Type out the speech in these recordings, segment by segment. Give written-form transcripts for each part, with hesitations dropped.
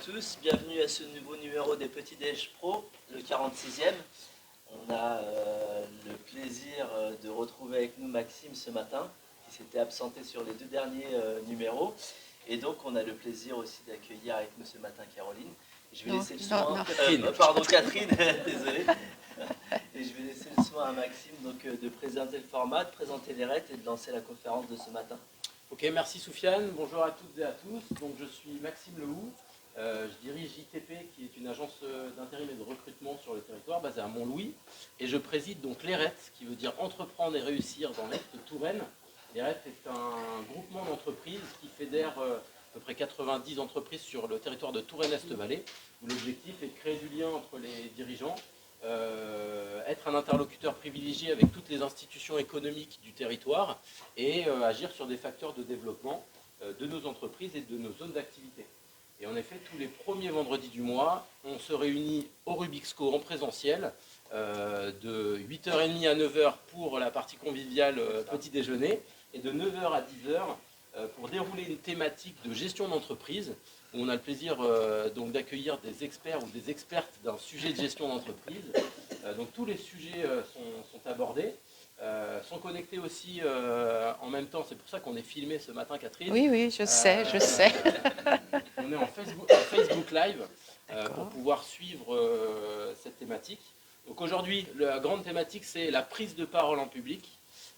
tous, bienvenue à ce nouveau numéro des Petits Déj Pro, le 46e. On a le plaisir de retrouver avec nous Maxime ce matin, qui s'était absenté sur les deux derniers numéros. Et donc on a le plaisir aussi d'accueillir avec nous ce matin Caroline. Je vais laisser le soin, pardon Catherine, désolé. Et je vais laisser le soin à Maxime donc, de présenter le format, de présenter les règles et de lancer la conférence de ce matin. Ok, merci Soufiane, bonjour à toutes et à tous. Donc, je suis Maxime Lehoux, je dirige JTP qui est une agence d'intérim et de recrutement sur le territoire basée à Montlouis. Et je préside donc l'ERET, qui veut dire entreprendre et réussir dans l'Est de Touraine. L'ERET est un groupement d'entreprises qui fédère à peu près 90 entreprises sur le territoire de Touraine-Est-Vallée, où l'objectif est de créer du lien entre les dirigeants, être un interlocuteur privilégié avec toutes les institutions économiques du territoire et agir sur des facteurs de développement de nos entreprises et de nos zones d'activité. Et en effet, tous les premiers vendredis du mois, on se réunit au Rubixco en présentiel de 8h30 à 9h pour la partie conviviale petit déjeuner et de 9h à 10h pour dérouler une thématique de gestion d'entreprise où on a le plaisir donc d'accueillir des experts ou des expertes d'un sujet de gestion d'entreprise. Donc tous les sujets sont abordés, sont connectés aussi en même temps. C'est pour ça qu'on est filmé ce matin, Catherine. Oui, je sais. On est en Facebook Live pour pouvoir suivre cette thématique. Donc aujourd'hui, la grande thématique, c'est la prise de parole en public.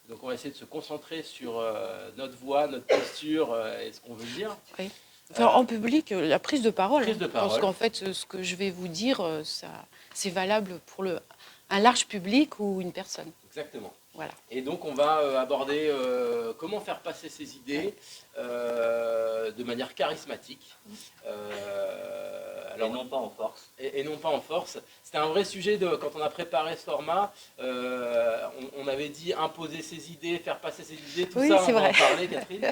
Donc on va essayer de se concentrer sur notre voix, notre posture et ce qu'on veut dire. Oui. Enfin, en public, la prise de parole. Parce qu'en fait, ce que je vais vous dire, c'est valable pour un large public ou une personne. Exactement. Voilà. Et donc on va aborder comment faire passer ses idées de manière charismatique. Alors, et non pas en force. Et non pas en force. C'était un vrai sujet quand on a préparé ce format. On avait dit imposer ses idées, faire passer ses idées, tout ça, on va en parler, Catherine.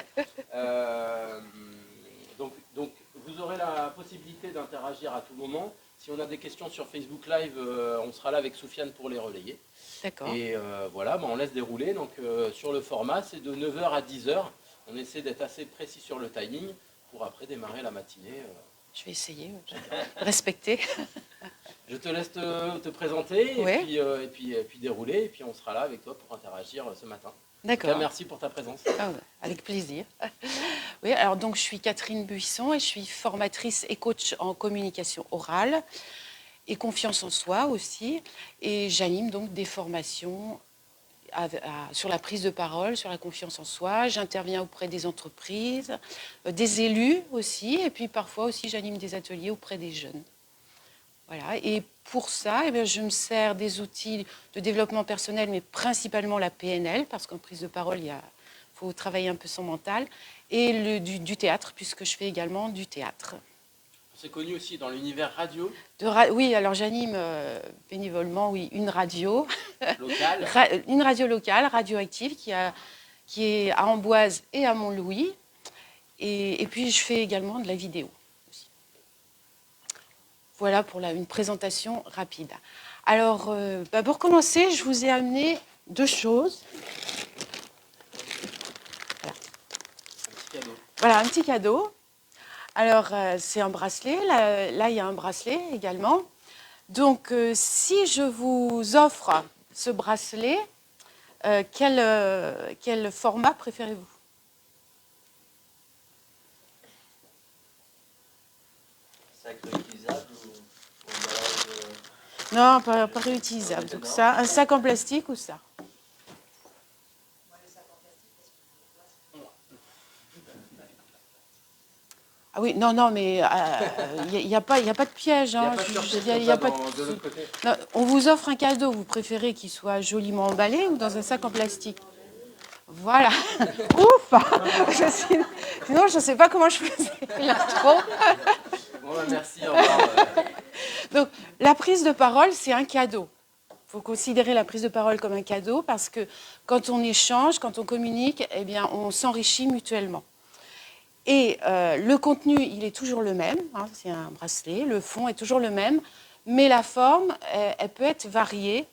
Donc vous aurez la possibilité d'interagir à tout moment. Si on a des questions sur Facebook Live, on sera là avec Soufiane pour les relayer. D'accord. Et voilà, on laisse dérouler. Donc sur le format, c'est de 9h à 10h. On essaie d'être assez précis sur le timing pour après démarrer la matinée. Je vais essayer, respecter. Je te laisse te présenter et puis dérouler. Et puis on sera là avec toi pour interagir ce matin. D'accord. Merci pour ta présence. Avec plaisir. Oui, alors donc je suis Catherine Buisson et je suis formatrice et coach en communication orale et confiance en soi aussi. Et j'anime donc des formations sur la prise de parole, sur la confiance en soi. J'interviens auprès des entreprises, des élus aussi. Et puis parfois aussi j'anime des ateliers auprès des jeunes. Voilà. Et pour ça, je me sers des outils de développement personnel, mais principalement la PNL, parce qu'en prise de parole, il faut travailler un peu son mental, et du théâtre, puisque je fais également du théâtre. C'est connu aussi dans l'univers radio. Oui, alors j'anime bénévolement, une radio. Locale. Une radio locale, radioactive, qui est à Amboise et à Montlouis. Et puis je fais également de la vidéo. Voilà pour une présentation rapide. Alors, pour commencer, je vous ai amené deux choses. Voilà. Un petit cadeau. Voilà, un petit cadeau. Alors, c'est un bracelet. Là, il y a un bracelet également. Donc, si je vous offre ce bracelet, quel format préférez-vous ? Sac réutilisable ou Non, pas réutilisable. Donc ça, un sac en plastique ou ça ? Ah oui, non, mais il n'y a pas de piège. Il n'y a pas de surprise de l'autre côté. Non, on vous offre un cadeau. Vous préférez qu'il soit joliment emballé ou dans un sac en plastique ? Voilà. Ouf. Sinon, je ne sais pas comment je faisais l'intro. Bon, merci, au revoir. Donc, la prise de parole, c'est un cadeau. Il faut considérer la prise de parole comme un cadeau parce que quand on échange, quand on communique, on s'enrichit mutuellement. Et le contenu, il est toujours le même. C'est un bracelet. Le fond est toujours le même. Mais la forme, elle peut être variée.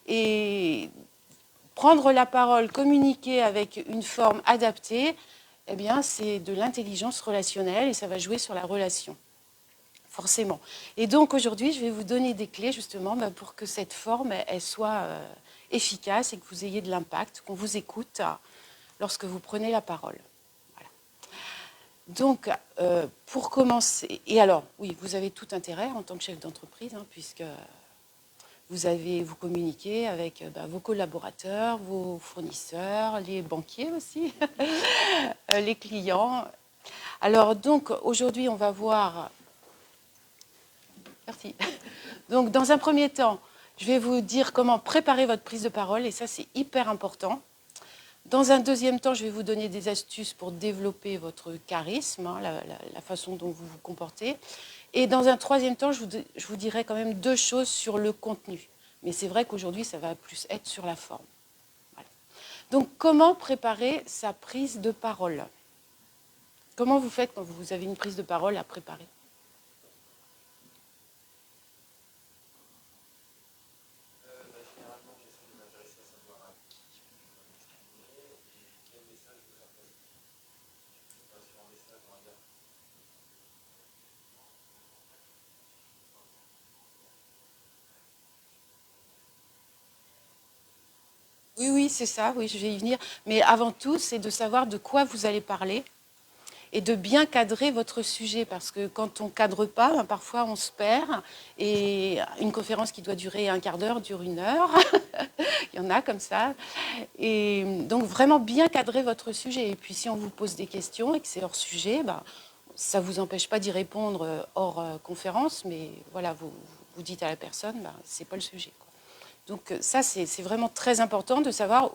Et prendre la parole, communiquer avec une forme adaptée, c'est de l'intelligence relationnelle et ça va jouer sur la relation. forcément. Et donc aujourd'hui, je vais vous donner des clés justement pour que cette forme elle soit efficace et que vous ayez de l'impact, qu'on vous écoute lorsque vous prenez la parole. Voilà. Donc, pour commencer, et alors, oui, vous avez tout intérêt en tant que chef d'entreprise, puisque vous communiquez avec vos collaborateurs, vos fournisseurs, les banquiers aussi, les clients. Alors, donc, aujourd'hui, on va voir... Merci. Donc, dans un premier temps, je vais vous dire comment préparer votre prise de parole, et ça, c'est hyper important. Dans un deuxième temps, je vais vous donner des astuces pour développer votre charisme, la façon dont vous vous comportez. Et dans un troisième temps, je vous dirai quand même 2 choses sur le contenu. Mais c'est vrai qu'aujourd'hui, ça va plus être sur la forme. Voilà. Donc, comment préparer sa prise de parole? Comment vous faites quand vous avez une prise de parole à préparer? Oui, c'est ça, oui, je vais y venir. Mais avant tout, c'est de savoir de quoi vous allez parler et de bien cadrer votre sujet. Parce que quand on ne cadre pas, parfois on se perd. Et une conférence qui doit durer un quart d'heure dure 1 heure. Il y en a comme ça. Et donc, vraiment bien cadrer votre sujet. Et puis, si on vous pose des questions et que c'est hors sujet, ça ne vous empêche pas d'y répondre hors conférence. Mais voilà, vous dites à la personne, ce n'est pas le sujet, quoi. Donc ça, c'est vraiment très important de savoir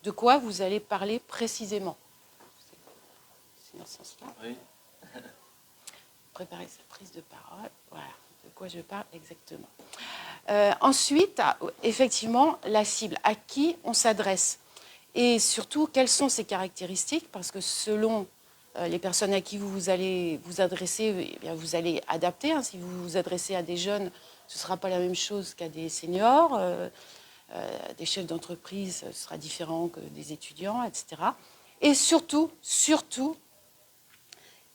de quoi vous allez parler précisément. C'est dans ce sens-là. Oui. Préparer sa prise de parole. Voilà, de quoi je parle exactement. Ensuite, effectivement, la cible. À qui on s'adresse? Et surtout, quelles sont ses caractéristiques? Parce que selon les personnes à qui vous allez vous adresser, eh bien, vous allez adapter. Si vous vous adressez à des jeunes, ce ne sera pas la même chose qu'à des seniors. Des chefs d'entreprise, ce sera différent que des étudiants, etc. Et surtout,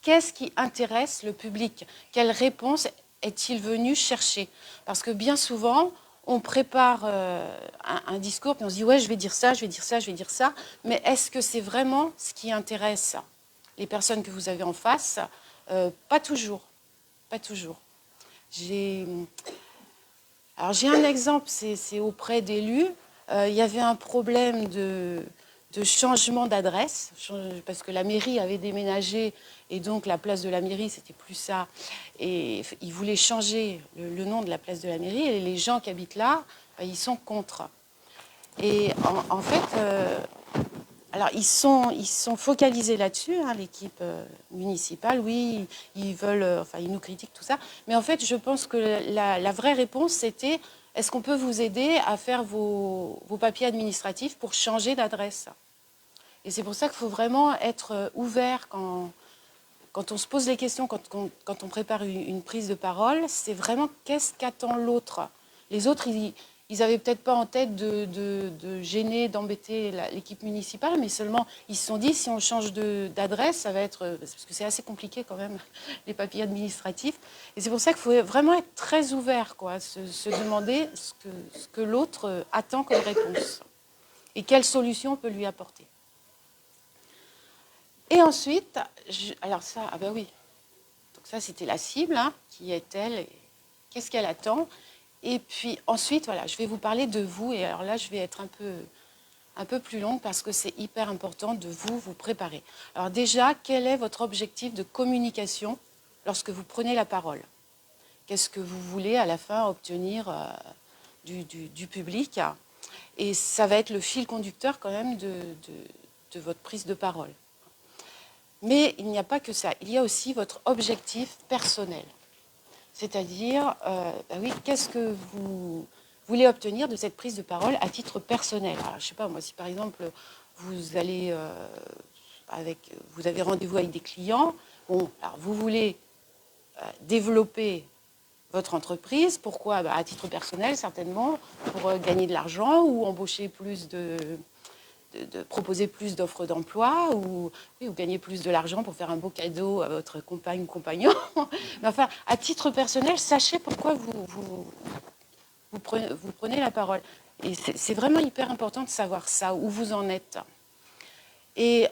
qu'est-ce qui intéresse le public? Quelle réponse est-il venu chercher? Parce que bien souvent, on prépare un discours, puis on se dit « ouais, je vais dire ça, je vais dire ça, je vais dire ça », mais est-ce que c'est vraiment ce qui intéresse les personnes que vous avez en face? Pas toujours. Pas toujours. J'ai un exemple, c'est auprès d'élus. Il y avait un problème de changement d'adresse, parce que la mairie avait déménagé, et donc la place de la mairie, c'était plus ça. Et ils voulaient changer le nom de la place de la mairie, et les gens qui habitent là, ils sont contre. Et en fait, alors ils sont focalisés là-dessus, l'équipe municipale, oui, ils veulent, ils nous critiquent, tout ça. Mais en fait, je pense que la vraie réponse, c'était: est-ce qu'on peut vous aider à faire vos papiers administratifs pour changer d'adresse? Et c'est pour ça qu'il faut vraiment être ouvert quand on se pose les questions, quand on prépare une prise de parole. C'est vraiment qu'est-ce qu'attend l'autre. Les autres, ils n'avaient peut-être pas en tête de gêner, d'embêter l'équipe municipale, mais seulement ils se sont dit, si on change d'adresse, ça va être... Parce que c'est assez compliqué quand même, les papiers administratifs. Et c'est pour ça qu'il faut vraiment être très ouvert, quoi, se demander ce que l'autre attend comme réponse et quelle solution on peut lui apporter. Et ensuite, alors ça, ah ben oui, donc ça c'était la cible, qui est-elle, et qu'est-ce qu'elle attend? Et puis ensuite, voilà, je vais vous parler de vous, et alors là, je vais être un peu plus longue parce que c'est hyper important de vous préparer. Alors déjà, quel est votre objectif de communication lorsque vous prenez la parole? Qu'est-ce que vous voulez à la fin obtenir du public? Et ça va être le fil conducteur quand même de votre prise de parole. Mais il n'y a pas que ça, il y a aussi votre objectif personnel. C'est-à-dire, oui, qu'est-ce que vous voulez obtenir de cette prise de parole à titre personnel? Alors, je ne sais pas, moi, si par exemple, vous allez vous avez rendez-vous avec des clients, bon, alors vous voulez développer votre entreprise, pourquoi? À titre personnel, certainement, pour gagner de l'argent ou embaucher plus de de proposer plus d'offres d'emploi ou, oui, ou gagner plus de l'argent pour faire un beau cadeau à votre compagne ou compagnon. Mais enfin, à titre personnel, sachez pourquoi vous prenez la parole. Et c'est vraiment hyper important de savoir ça, où vous en êtes. Et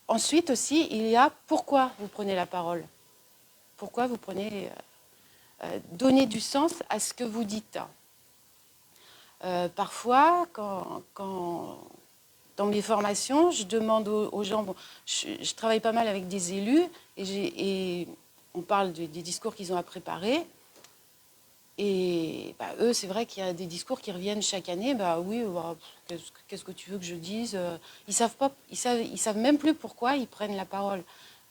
ensuite aussi, il y a pourquoi vous prenez la parole. Pourquoi vous prenez... donner du sens à ce que vous dites. Parfois, dans mes formations, je demande aux gens, bon, je travaille pas mal avec des élus et on parle des discours qu'ils ont à préparer. Et bah, eux, c'est vrai qu'il y a des discours qui reviennent chaque année. Bah oui, bah, qu'est-ce que tu veux que je dise? Ils savent pas, ils savent même plus pourquoi ils prennent la parole.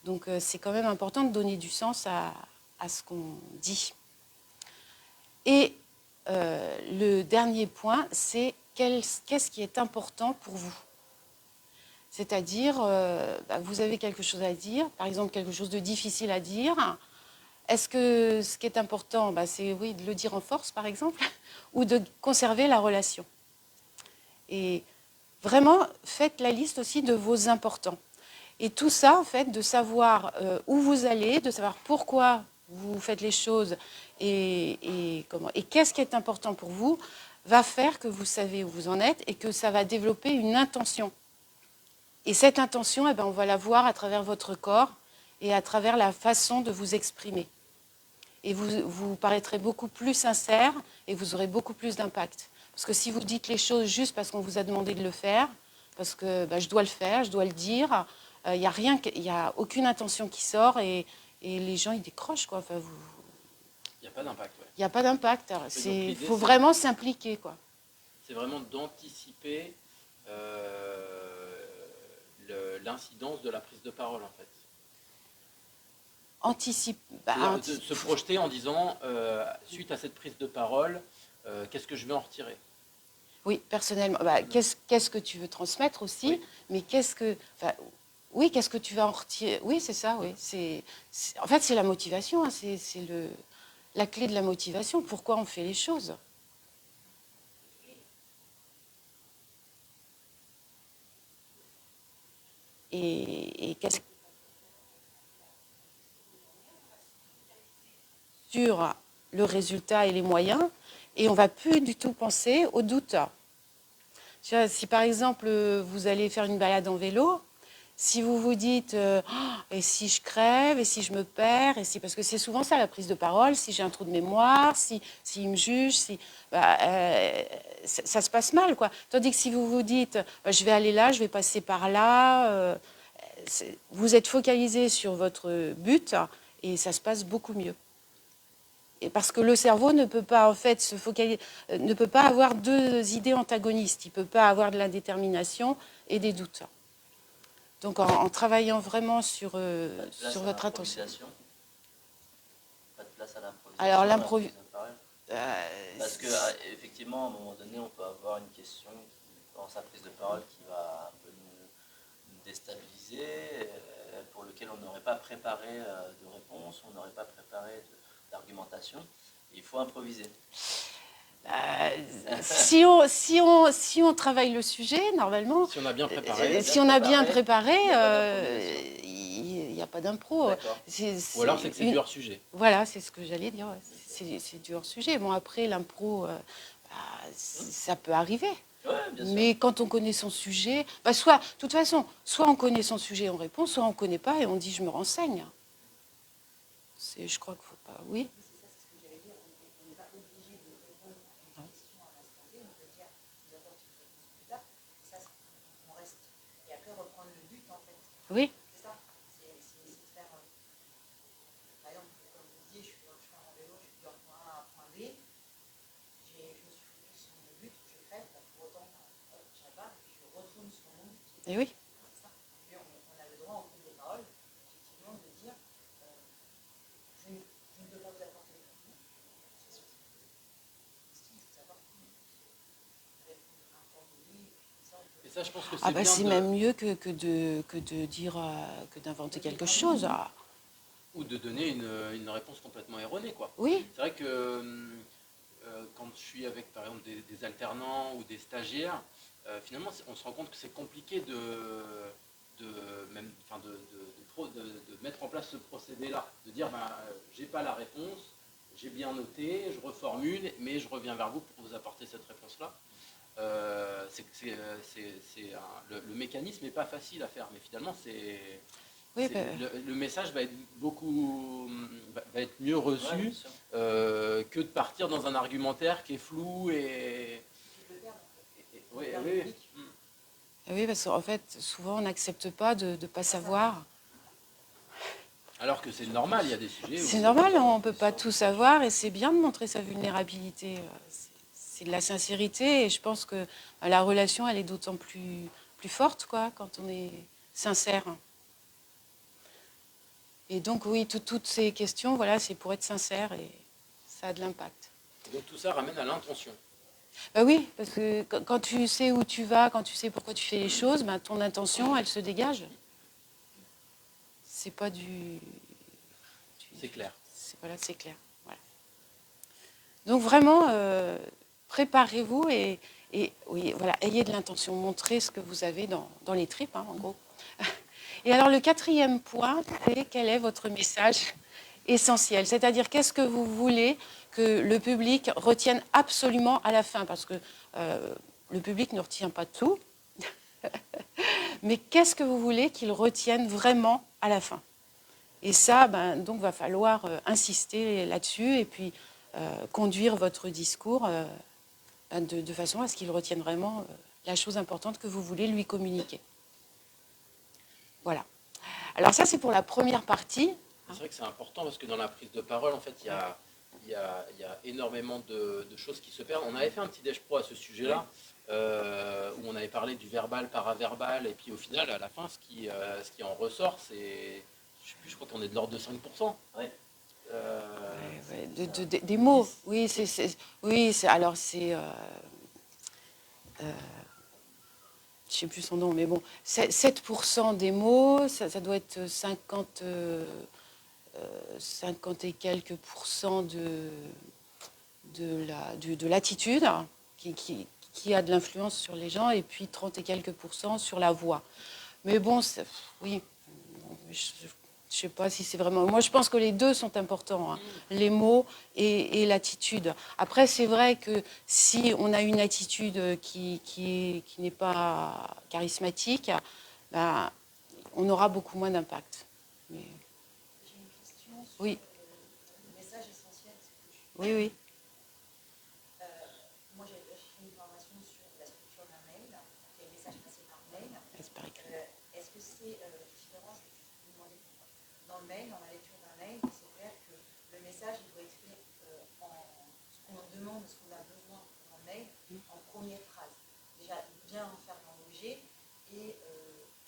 Donc c'est quand même important de donner du sens à ce qu'on dit. Et le dernier point, c'est qu'est-ce qui est important pour vous? C'est-à-dire, vous avez quelque chose à dire, par exemple quelque chose de difficile à dire. Est-ce que ce qui est important, c'est oui, de le dire en force, par exemple, ou de conserver la relation? Et vraiment, faites la liste aussi de vos importants. Et tout ça, en fait, de savoir où vous allez, de savoir pourquoi vous faites les choses et qu'est-ce qui est important pour vous, va faire que vous savez où vous en êtes et que ça va développer une intention. Et cette intention, on va la voir à travers votre corps et à travers la façon de vous exprimer. Et vous paraîtrez beaucoup plus sincère et vous aurez beaucoup plus d'impact. Parce que si vous dites les choses juste parce qu'on vous a demandé de le faire, parce que je dois le faire, je dois le dire, il n'y a aucune intention qui sort et les gens, ils décrochent, quoi. Enfin, Il n'y a pas d'impact, ouais. Il n'y a pas d'impact. Il faut vraiment s'impliquer, quoi. C'est vraiment d'anticiper l'incidence de la prise de parole, en fait. De se projeter en disant, suite à cette prise de parole, qu'est-ce que je vais en retirer? Oui, personnellement. Qu'est-ce que tu veux transmettre aussi, oui. Mais qu'est-ce que tu vas en retirer? Oui, c'est ça, oui. En fait, c'est la motivation, hein, c'est la clé de la motivation. Pourquoi on fait les choses? Et qu'est-ce sur le résultat et les moyens, et on ne va plus du tout penser au doute. Si par exemple vous allez faire une balade en vélo, si vous vous dites et si je crève, et si je me perds, et si, parce que c'est souvent ça la prise de parole, si j'ai un trou de mémoire, s'il me juge, ça se passe mal, quoi. Tandis que si vous vous dites je vais aller là, je vais passer par là, vous êtes focalisé sur votre but et ça se passe beaucoup mieux. Et parce que le cerveau ne peut pas en fait se focaliser, ne peut pas avoir deux idées antagonistes. Il ne peut pas avoir de l'indétermination et des doutes. Donc en travaillant vraiment sur votre attention. Pas de place à l'improvisation. Alors l'improvisation. Parce que effectivement, à un moment donné, on peut avoir une question dans sa prise de parole qui va un peu nous déstabiliser, pour lequel on n'aurait pas préparé de réponse, on n'aurait pas préparé d'argumentation. Il faut improviser. Si on travaille le sujet, normalement, si on a bien préparé, il n'y a pas d'impro. Ou alors c'est que c'est du hors-sujet. Voilà, c'est ce que j'allais dire. Ouais. C'est du hors-sujet. Bon, après, l'impro, ça peut arriver. Ouais, bien sûr. Mais quand on connaît son sujet, de toute façon, soit on connaît son sujet, on répond, soit on ne connaît pas et on dit je me renseigne. Je crois qu'il ne faut pas. Oui. Oui. C'est ça. C'est de faire. Par exemple, comme vous disiez, je fais un vélo, je suis d'un point A à un point B. Je me suis focus sur mon but, je crève, pour autant, je ne pas, et je retourne sur mon but. Et oui. C'est ça. Et puis on a le droit, en prise de parole, effectivement, de dire je ne peux pas vous apporter les réponses. C'est sûr. Si, il faut savoir répondre un temps donné. Et ça, je pense que c'est c'est même mieux que de dire, que d'inventer quelque chose. Ou de donner une réponse complètement erronée, quoi. Oui. C'est vrai que quand je suis avec par exemple des alternants ou des stagiaires, finalement on se rend compte que c'est compliqué de mettre en place ce procédé-là, de dire j'ai pas la réponse, j'ai bien noté, je reformule, mais je reviens vers vous pour vous apporter cette réponse-là. Le mécanisme n'est pas facile à faire, mais finalement le message va être mieux reçu que de partir dans un argumentaire qui est flou et oui. Oui, parce qu'en fait, souvent, on n'accepte pas de ne pas savoir. Alors que c'est normal, il y a des sujets... C'est normal, on ne peut pas tout savoir et c'est bien de montrer sa vulnérabilité. C'est de la sincérité et je pense que la relation, elle est d'autant plus forte quoi, quand on est sincère. Et donc, oui, toutes ces questions, voilà, c'est pour être sincère et ça a de l'impact. Donc tout ça ramène à l'intention. Oui, parce que quand tu sais où tu vas, quand tu sais pourquoi tu fais les choses, ton intention, elle se dégage. C'est pas du... C'est clair. Voilà, c'est clair. Voilà. Donc vraiment, préparez-vous et oui, voilà, ayez de l'intention, montrez ce que vous avez dans les tripes, en gros. Et alors le 4e point, c'est quel est votre message essentiel, c'est-à-dire qu'est-ce que vous voulez que le public retienne absolument à la fin, parce que le public ne retient pas tout, mais qu'est-ce que vous voulez qu'il retienne vraiment à la fin? Et ça, donc, va falloir insister là-dessus et puis conduire votre discours de façon à ce qu'il retienne vraiment la chose importante que vous voulez lui communiquer. Voilà. Alors ça, c'est pour la première partie. C'est vrai que c'est important parce que dans la prise de parole, en fait, il y a énormément de choses qui se perdent. On avait fait un petit déj pro à ce sujet-là, où on avait parlé du verbal, paraverbal, et puis au final, à la fin, ce qui en ressort, c'est, je crois qu'on est de l'ordre de 5%. Ouais. Des mots, oui, alors c'est... je ne sais plus son nom, mais bon, 7% des mots, ça doit être 50 et quelques pourcents de l'attitude qui a de l'influence sur les gens, et puis 30 et quelques pourcents sur la voix. Mais bon, oui, je ne sais pas si c'est vraiment... Moi, je pense que les deux sont importants, les mots et l'attitude. Après, c'est vrai que si on a une attitude qui n'est pas charismatique, on aura beaucoup moins d'impact. Mais... J'ai une question sur oui. le message essentiel. Oui. Moi, j'ai fait une formation sur la structure d'un mail, et le message passé par mail. Est-ce que c'est différent? Je vais vous demander pourquoi. Dans le mail, dans la lecture d'un mail, c'est clair que le message il doit être fait ce qu'on demande, ce qu'on a besoin dans le mail, en première phrase. Déjà, bien faire dans l'objet, et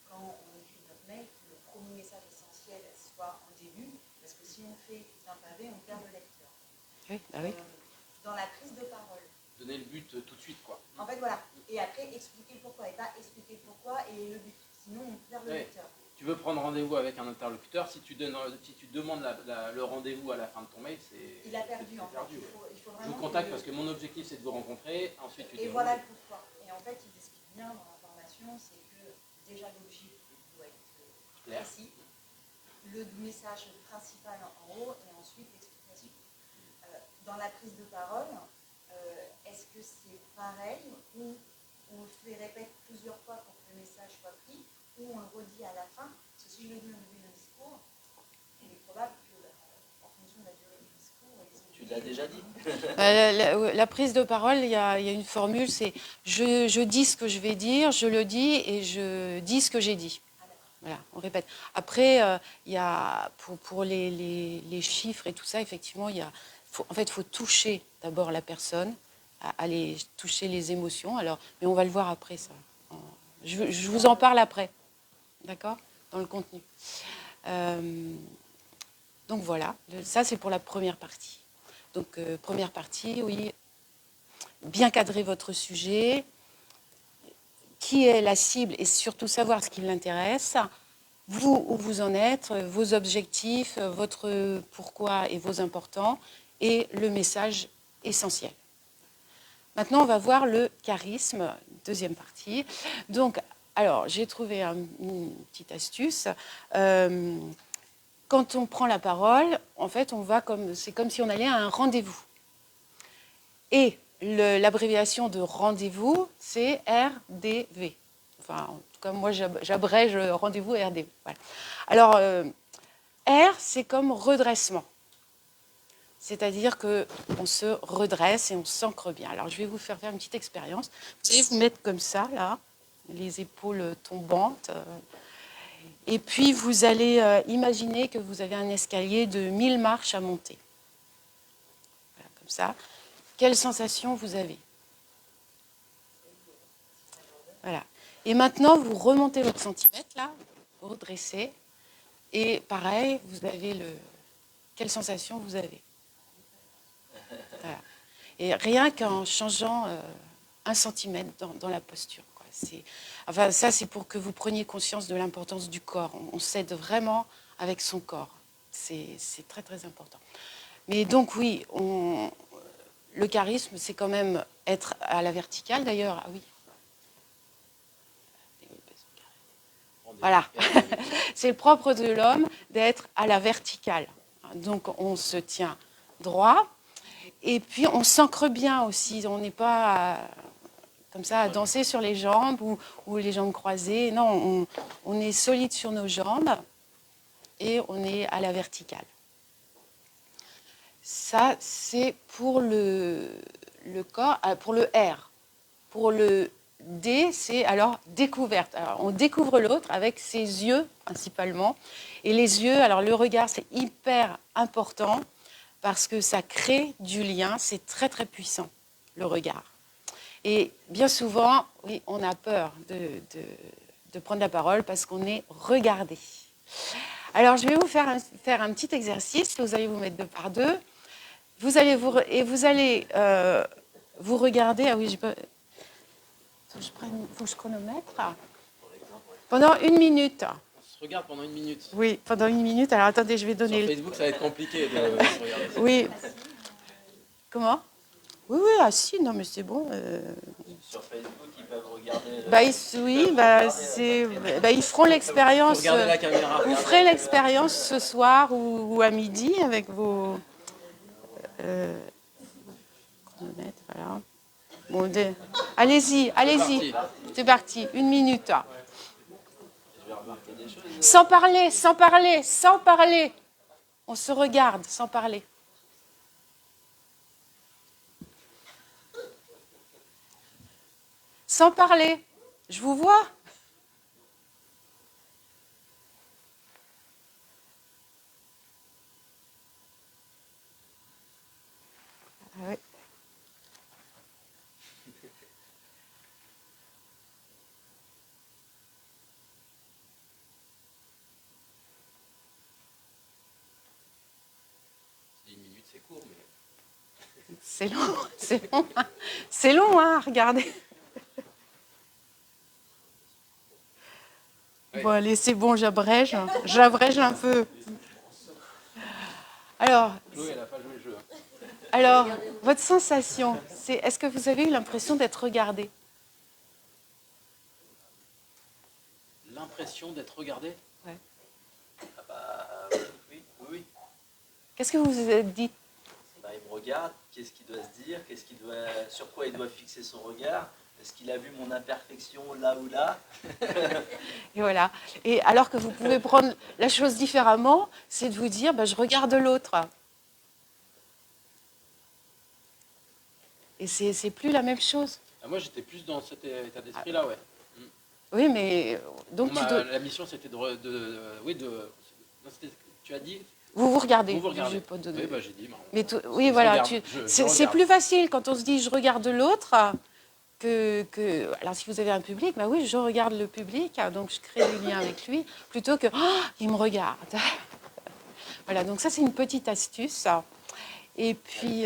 quand on écrit notre mail, que le premier message essentiel soit en début, parce que si on fait un pavé, on perd le lecteur. Oui, oui. Dans la prise de parole. Donner le but tout de suite, quoi. En fait, voilà. Et après, expliquer le pourquoi. Et pas expliquer le pourquoi et le but. Sinon, on perd le lecteur. Tu veux prendre rendez-vous avec un interlocuteur, si tu demandes le rendez-vous à la fin de ton mail, c'est... Il a perdu, en fait. Il faut je vous contacte parce que mon objectif, c'est de vous rencontrer. Ensuite, tu et voilà le pourquoi. Et en fait, il explique bien dans la formation, c'est que déjà l'objet doit être précis, le message principal en haut, et ensuite l'explication. Dans la prise de parole, est-ce que c'est pareil, ou on le répète plusieurs fois pour que le message soit pris, ou on le redit à la fin? Parce que si je le dis au début d'un discours, il est probable que, en fonction de la durée du discours... Tu l'as déjà dit. La prise de parole, il y a une formule, c'est je dis ce que je vais dire, je le dis et je dis ce que j'ai dit. Voilà, on répète. Après, il y a pour les chiffres et tout ça, effectivement, en fait, il faut toucher d'abord la personne, aller toucher les émotions. Alors, mais on va le voir après, ça. Je vous en parle après, d'accord, dans le contenu. Donc voilà, ça c'est pour la première partie. Donc première partie, oui, bien cadrer votre sujet, qui est la cible et surtout savoir ce qui l'intéresse, vous, où vous en êtes, vos objectifs, votre pourquoi et vos importants, et le message essentiel. Maintenant, on va voir le charisme, deuxième partie. Donc, alors, j'ai trouvé une petite astuce. Quand on prend la parole, en fait, c'est comme si on allait à un rendez-vous. Et l'abréviation de rendez-vous, c'est RDV. Enfin, en tout cas, moi, j'abrège rendez-vous RDV. Voilà. Alors, R, c'est comme redressement. C'est-à-dire qu'on se redresse et on s'ancre bien. Alors, je vais vous faire une petite expérience. Vous allez vous mettre comme ça, là, les épaules tombantes. Et puis, vous allez imaginer que vous avez un escalier de 1000 marches à monter. Voilà, comme ça. Quelle sensation vous avez? Voilà. Et maintenant, vous remontez votre centimètre, là, vous redressez. Et pareil, vous avez quelle sensation vous avez? Voilà. Et rien qu'en changeant 1 centimètre dans la posture. Quoi. Enfin, ça, c'est pour que vous preniez conscience de l'importance du corps. On s'aide vraiment avec son corps. C'est très, très important. Mais donc, oui, le charisme, c'est quand même être à la verticale, d'ailleurs. Ah oui. Voilà. C'est le propre de l'homme d'être à la verticale. Donc, on se tient droit. Et puis, on s'ancre bien aussi. On n'est pas comme ça à danser sur les jambes ou les jambes croisées. Non, on est solide sur nos jambes et on est à la verticale. Ça, c'est pour le corps, pour le R. Pour le D, c'est alors découverte. Alors, on découvre l'autre avec ses yeux, principalement. Et les yeux, alors le regard, c'est hyper important. Parce que ça crée du lien, c'est très très puissant, le regard. Et bien souvent, oui, on a peur de prendre la parole parce qu'on est regardé. Alors, je vais vous faire un petit exercice, vous allez vous mettre 2 par 2. Vous allez vous regarder. Ah oui, j'ai pas. Faut que je chronomètre. Pendant 1 minute. Regarde pendant 1 minute. Oui, pendant 1 minute. Alors attendez, je vais donner. Sur Facebook, ça va être compliqué de se regarder. Oui. Comment? Oui, ah si, non, mais c'est bon. Sur Facebook, ils peuvent regarder. Ils feront l'expérience. Regardez la caméra. Vous ferez l'expérience ce soir ou à midi avec vos chronomètres. Voilà. Bon, allez-y. C'est parti. 1 minute. Sans parler. On se regarde sans parler. Sans parler. Je vous vois. Ah oui. C'est long, c'est long, hein, regardez. Oui. Bon, allez, c'est bon, j'abrège un peu. Alors, Chloé, elle n'a pas joué le jeu. alors, votre sensation, est-ce que vous avez eu l'impression d'être regardé? L'impression d'être regardé? Ouais. Ah bah, oui. Qu'est-ce que vous vous êtes dit? Bah, il me regarde, qu'est-ce qu'il doit se dire, sur quoi il doit fixer son regard. Est-ce qu'il a vu mon imperfection là ou là? Et voilà. Et alors que vous pouvez prendre la chose différemment, c'est de vous dire, je regarde l'autre. Et c'est plus la même chose. Ah, moi, j'étais plus dans cet état d'esprit-là, ouais. Oui, mais donc La mission, c'était non, tu as dit. Vous regardez. Vous regardez. J'ai pas donné. Oui, j'ai dit. Mais oui, voilà. C'est regarde. plus facile quand on se dit je regarde l'autre que. Alors, si vous avez un public, oui, je regarde le public, donc je crée du lien avec lui, plutôt que il me regarde. Voilà, donc ça, c'est une petite astuce. Et puis,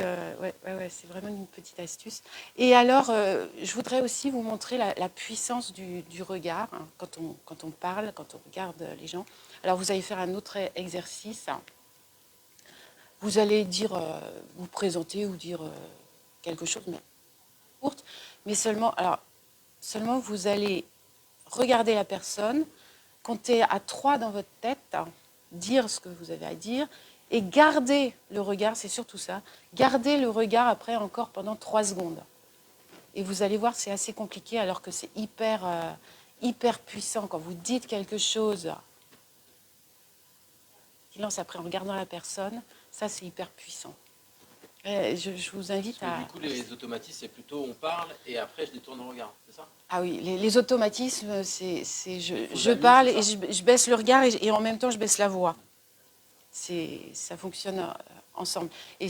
c'est vraiment une petite astuce. Et alors, je voudrais aussi vous montrer la puissance du regard quand on parle, quand on regarde les gens. Alors, vous allez faire un autre exercice. Vous allez dire, vous présenter ou dire quelque chose, mais courte, mais seulement vous allez regarder la personne, compter à 3 dans votre tête, hein, dire ce que vous avez à dire, et garder le regard, c'est surtout ça, garder le regard après encore pendant 3 secondes. Et vous allez voir, c'est assez compliqué alors que c'est hyper puissant. Quand vous dites quelque chose, silence après en regardant la personne, ça c'est hyper puissant. Je vous invite Parce que à... du coup, les automatismes, c'est plutôt on parle et après je détourne le regard, c'est ça? Ah oui, les automatismes, c'est je amis, parle c'est et ça je baisse le regard et en même temps je baisse la voix. Ça fonctionne ensemble. Et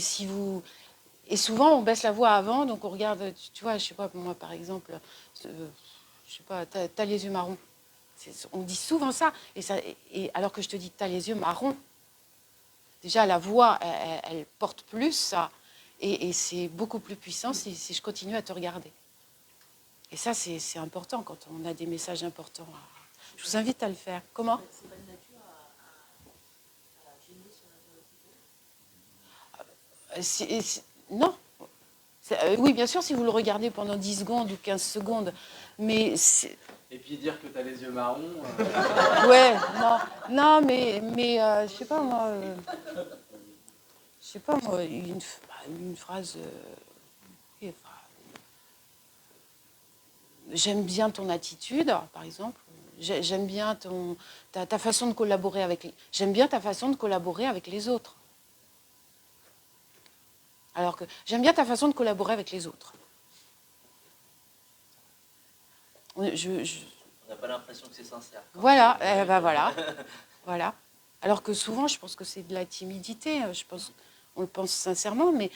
souvent on baisse la voix avant, donc on regarde, tu vois, je sais pas, moi par exemple, je sais pas, t'as les yeux marrons. On dit souvent ça, et alors que je te dis t'as les yeux marrons, déjà la voix, elle porte plus ça, et c'est beaucoup plus puissant si je continue à te regarder. Et ça, c'est important quand on a des messages importants. Je vous invite à le faire. Comment? C'est pas de nature à gêner son interlocuteur. Non. Oui, bien sûr, si vous le regardez pendant 10 secondes ou 15 secondes. Mais Et puis dire que tu as les yeux marrons. ouais, non, mais je sais pas moi. Je sais pas moi, une phrase. Oui, enfin, j'aime bien ton attitude, par exemple. J'aime bien ta façon de collaborer avec. J'aime bien ta façon de collaborer avec les autres. Alors que j'aime bien ta façon de collaborer avec les autres. On n'a pas l'impression que c'est sincère. Voilà, voilà. Alors que souvent, je pense que c'est de la timidité. Je pense, on le pense sincèrement, mais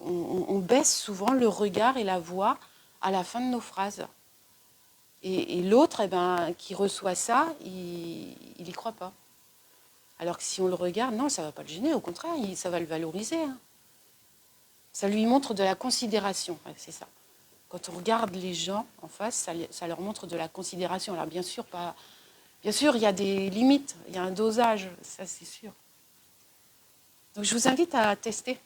on baisse souvent le regard et la voix à la fin de nos phrases. Et l'autre, qui reçoit ça, il y croit pas. Alors que si on le regarde, non, ça va pas le gêner, au contraire, ça va le valoriser. Hein. Ça lui montre de la considération, c'est ça. Quand on regarde les gens en face, ça leur montre de la considération. Alors bien sûr, il y a des limites, il y a un dosage, ça c'est sûr. Donc je vous invite à tester.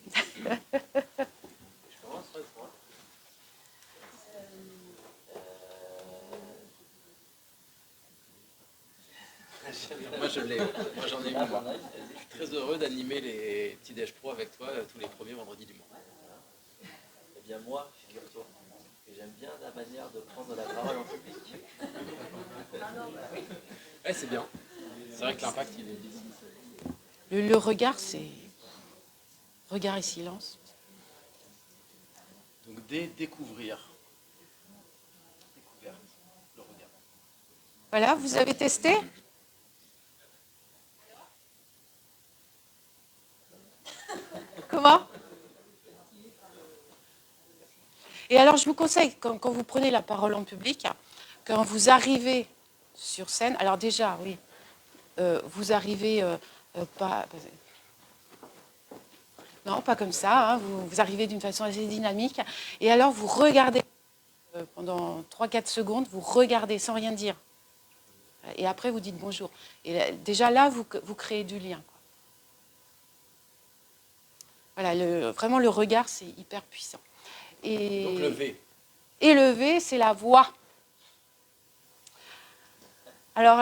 Moi j'en ai une. Moi. Je suis très heureux d'animer les petits déj pro avec toi tous les premiers vendredis du mois. Eh bien moi, figure-toi, que j'aime bien la manière de prendre la parole en public. Ouais, c'est bien. C'est vrai que l'impact il est ici. Le regard, c'est regard et silence. Donc découvrir. Découverte, le regard. Voilà, vous avez testé? Comment? Et alors, je vous conseille, quand vous prenez la parole en public, quand vous arrivez sur scène, alors déjà, oui, vous arrivez pas... Non, pas comme ça, hein, vous arrivez d'une façon assez dynamique, et alors vous regardez pendant 3-4 secondes, vous regardez sans rien dire. Et après, vous dites bonjour. Et là, déjà là, vous créez du lien. Quoi. Voilà, vraiment, le regard, c'est hyper puissant. Et, donc le V. Et le V, c'est la voix. Alors,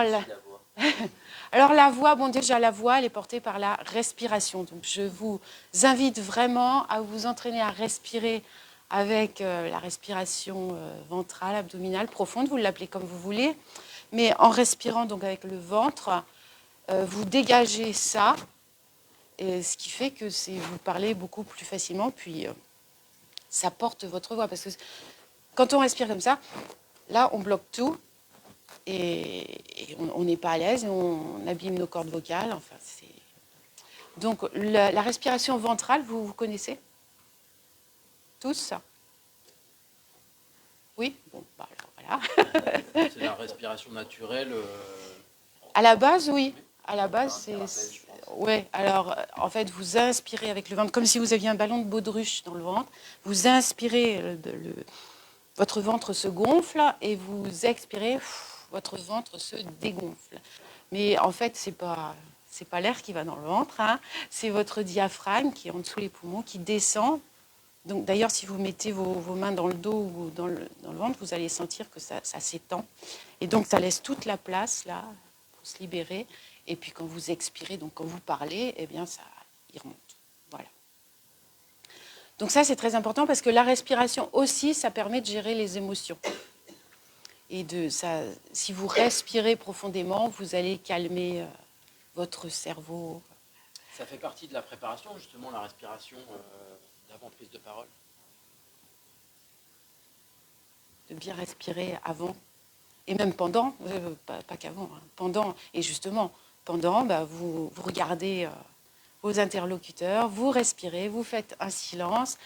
alors la voix, bon déjà la voix, elle est portée par la respiration. Donc je vous invite vraiment à vous entraîner à respirer avec la respiration ventrale, abdominale, profonde, vous l'appelez comme vous voulez. Mais en respirant donc avec le ventre, vous dégagez ça, et ce qui fait que vous parlez beaucoup plus facilement, puis ça porte votre voix. Parce que quand on respire comme ça, là on bloque tout, et on n'est pas à l'aise, et on abîme nos cordes vocales. Enfin, donc la respiration ventrale, vous connaissez tous? Oui, bon, bah, alors, voilà. C'est la respiration naturelle. À la base, oui. À la base, c'est... Ouais, alors, en fait, vous inspirez avec le ventre, comme si vous aviez un ballon de baudruche dans le ventre. Vous inspirez, votre ventre se gonfle, et vous expirez, votre ventre se dégonfle. Mais en fait, c'est pas l'air qui va dans le ventre, hein. C'est votre diaphragme qui est en dessous les poumons, qui descend Donc d'ailleurs, si vous mettez vos mains dans le dos ou dans le ventre, vous allez sentir que ça s'étend. Et donc ça laisse toute la place là pour se libérer. Et puis quand vous expirez, donc quand vous parlez, eh bien il remonte. Voilà. Donc ça c'est très important parce que la respiration aussi, ça permet de gérer les émotions. Et si vous respirez profondément, vous allez calmer votre cerveau. Ça fait partie de la préparation, justement, la respiration d'avant prise de parole. De bien respirer avant et même pendant, pas qu'avant, hein, pendant. Et justement, pendant, vous regardez vos interlocuteurs, vous respirez, vous faites un silence.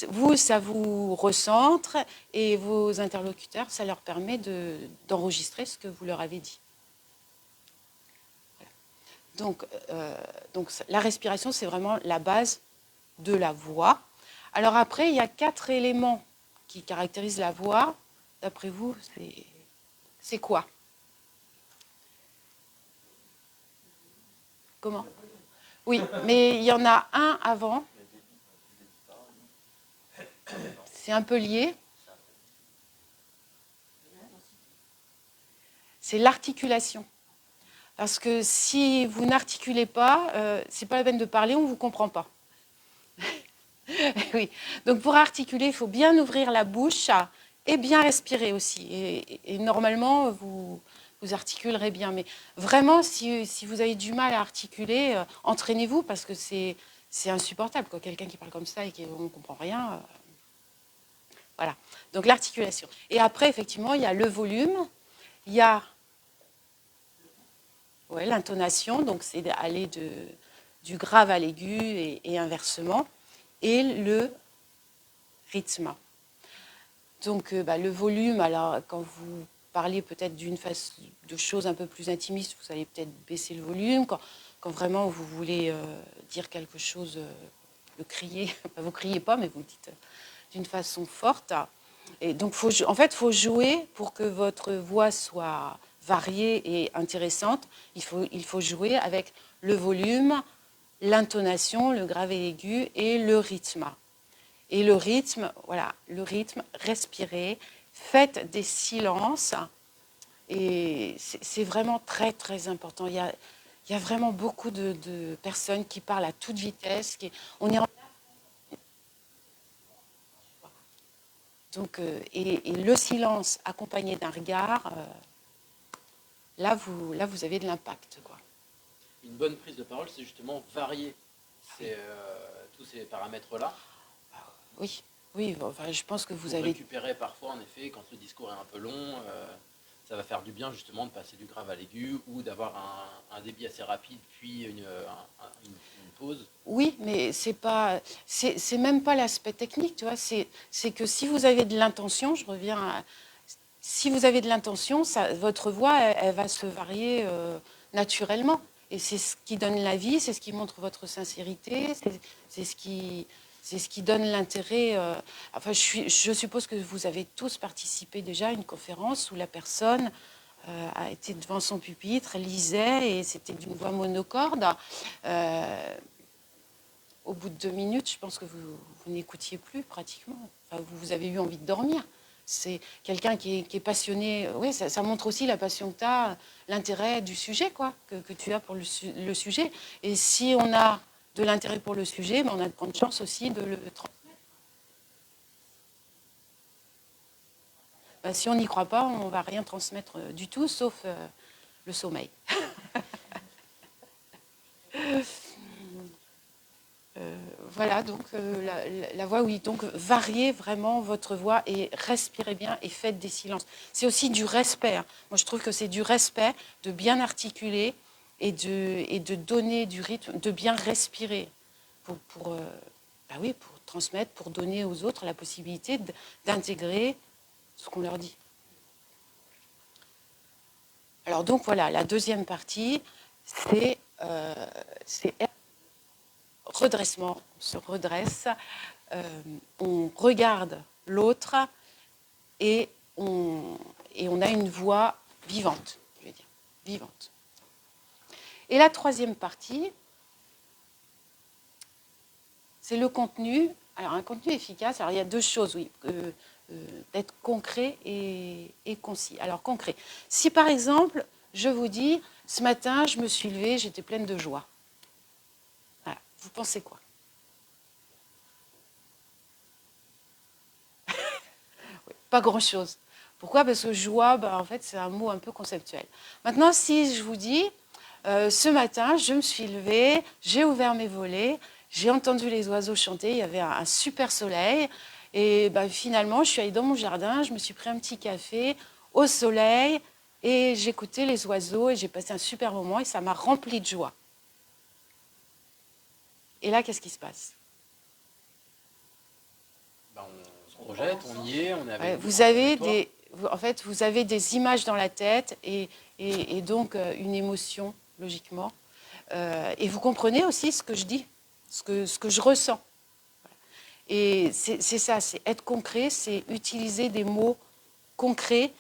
Vous, ça vous recentre et vos interlocuteurs, ça leur permet d'enregistrer ce que vous leur avez dit. Voilà. Donc la respiration, c'est vraiment la base de la voix. Alors après, il y a 4 éléments qui caractérisent la voix. D'après vous, c'est quoi? Comment? Oui, mais il y en a un avant. C'est un peu lié. C'est l'articulation. Parce que si vous n'articulez pas, c'est pas la peine de parler, on ne vous comprend pas. Oui. Donc pour articuler, il faut bien ouvrir la bouche et bien respirer aussi. Et normalement, vous articulerez bien. Mais vraiment, si vous avez du mal à articuler, entraînez-vous parce que c'est insupportable. Quelqu'un qui parle comme ça et qu'on ne comprend rien. Voilà. Donc l'articulation. Et après, effectivement, il y a le volume, il y a l'intonation, donc c'est d'aller du grave à l'aigu et inversement, et le rythme. Donc le volume, alors quand vous parlez peut-être de choses un peu plus intimistes, vous allez peut-être baisser le volume. Quand vraiment vous voulez dire quelque chose, le crier, vous ne criez pas, mais vous le dites d'une façon forte. Et donc en fait, il faut jouer pour que votre voix soit variée et intéressante. Il faut jouer avec le volume, l'intonation, le grave et l'aigu et le rythme. Et le rythme, respirez, faites des silences. Et c'est vraiment très, très important. Il y a vraiment beaucoup de personnes qui parlent à toute vitesse. On est donc, et le silence accompagné d'un regard, là, vous avez de l'impact, quoi. Une bonne prise de parole, c'est justement varier tous ces paramètres-là. Oui, enfin, je pense que vous avez... récupérer parfois, en effet, quand le discours est un peu long, ça va faire du bien, justement, de passer du grave à l'aigu ou d'avoir un débit assez rapide, puis une pause. Oui, mais c'est même pas l'aspect technique, tu vois. C'est que si vous avez de l'intention, si vous avez de l'intention, votre voix, elle va se varier naturellement. Et c'est ce qui donne la vie, c'est ce qui montre votre sincérité, c'est ce qui donne l'intérêt. Enfin, je suppose que vous avez tous participé déjà à une conférence où la personne a été devant son pupitre, lisait, et c'était d'une voix monocorde. Au bout de 2 minutes, je pense que vous n'écoutiez plus pratiquement. Enfin, vous avez eu envie de dormir. C'est quelqu'un qui est passionné. Oui, ça montre aussi la passion que tu as, l'intérêt du sujet, quoi, que tu as pour le sujet. Et si on a de l'intérêt pour le sujet, on a de grandes chances aussi de le transmettre. Si on n'y croit pas, on ne va rien transmettre du tout, sauf le sommeil. Voilà, donc la voix, oui. Donc variez vraiment votre voix et respirez bien et faites des silences. C'est aussi du respect. Hein. Moi, je trouve que c'est du respect de bien articuler et de donner du rythme, de bien respirer pour transmettre, pour donner aux autres la possibilité d'intégrer ce qu'on leur dit. Alors donc voilà, la deuxième partie, c'est redressement. On se redresse, on regarde l'autre et on a une voix vivante, je veux dire, vivante. Et la troisième partie, c'est le contenu Alors, un contenu efficace, alors il y a deux choses, oui. D'être concret et concis. Alors, concret. Si, par exemple, je vous dis, ce matin, je me suis levée, j'étais pleine de joie. Voilà. Vous pensez quoi? Oui, pas grand-chose. Pourquoi? Parce que joie, ben, en fait, c'est un mot un peu conceptuel. Maintenant, si je vous dis, ce matin, je me suis levée, j'ai ouvert mes volets, j'ai entendu les oiseaux chanter, il y avait un super soleil, et ben, finalement, je suis allée dans mon jardin, je me suis pris un petit café au soleil, et j'écoutais les oiseaux, et j'ai passé un super moment, et ça m'a rempli de joie. Et là, qu'est-ce qui se passe? Ben, on se projette, on y est, on est avec Ouais, vous, vous avez toi. en fait, vous avez des images dans la tête, et donc une émotion, logiquement. Et vous comprenez aussi ce que je dis, ce que je ressens. Et c'est ça, c'est être concret, c'est utiliser des mots concrets.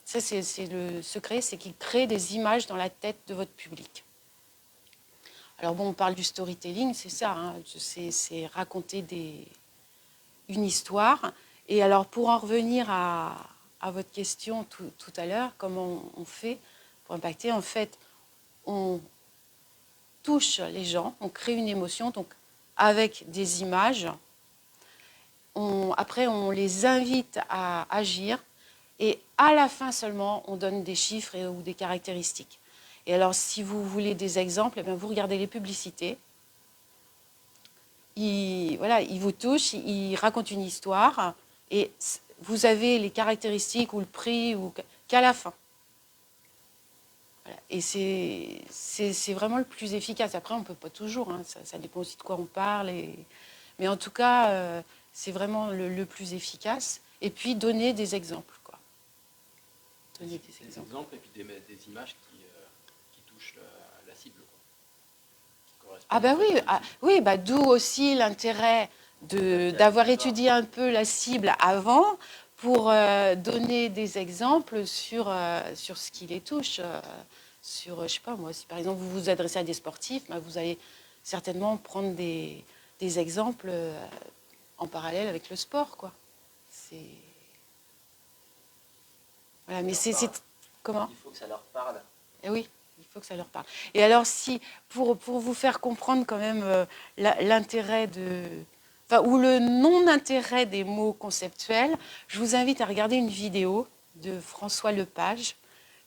Ça, c'est le secret, c'est qu'ils créent des images dans la tête de votre public. Alors bon, on parle du storytelling, c'est ça, hein, c'est raconter une histoire. Et alors, pour en revenir à votre question tout à l'heure, comment on fait pour impacter? En fait, on touche les gens, on crée une émotion, donc avec des images. Après, on les invite à agir, et à la fin seulement, on donne des chiffres ou des caractéristiques. Et alors, si vous voulez des exemples, eh bien, vous regardez les publicités. Voilà, ils vous touchent, ils racontent une histoire, et vous avez les caractéristiques ou le prix qu'à la fin. Voilà. Et c'est vraiment le plus efficace. Après, on ne peut pas toujours, hein, ça dépend aussi de quoi on parle. Mais en tout cas, c'est vraiment le plus efficace. Et puis, donner des exemples. Quoi. Donner des exemples. Et puis des images qui touchent la cible. Quoi. Ah ben oui, oui, bah, d'où aussi l'intérêt d'avoir étudié un peu la cible avant pour donner des exemples sur ce qui les touche. Je sais pas moi, si par exemple vous vous adressez à des sportifs, bah, vous allez certainement prendre des exemples en parallèle avec le sport, quoi. Voilà, mais c'est comment? Il faut que ça leur parle. Eh oui, il faut que ça leur parle. Et alors, si, pour vous faire comprendre quand même l'intérêt ou le non-intérêt des mots conceptuels, je vous invite à regarder une vidéo de François Lepage.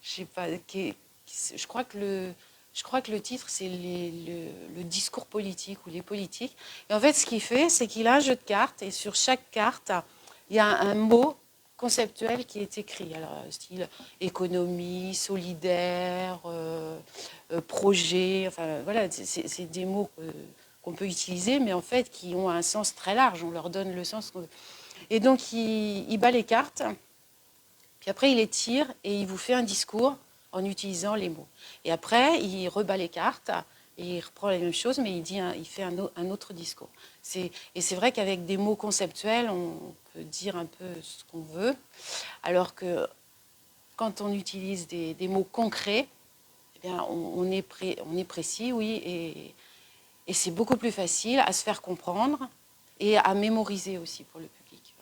Je sais pas, je crois que le titre, c'est le discours politique ou les politiques. Et en fait, ce qu'il fait, c'est qu'il a un jeu de cartes, et sur chaque carte, il y a un mot conceptuel qui est écrit. Alors, style économie, solidaire, projet, enfin voilà, c'est des mots qu'on peut utiliser, mais en fait qui ont un sens très large. On leur donne le sens qu'on veut. Et donc, il bat les cartes, puis après, il les tire et il vous fait un discours en utilisant les mots. Et après, il rebat les cartes et il reprend la même chose, mais il fait un autre discours. Et c'est vrai qu'avec des mots conceptuels, on peut dire un peu ce qu'on veut, alors que quand on utilise des mots concrets, eh bien, on est précis, oui, et c'est beaucoup plus facile à se faire comprendre et à mémoriser aussi pour le public.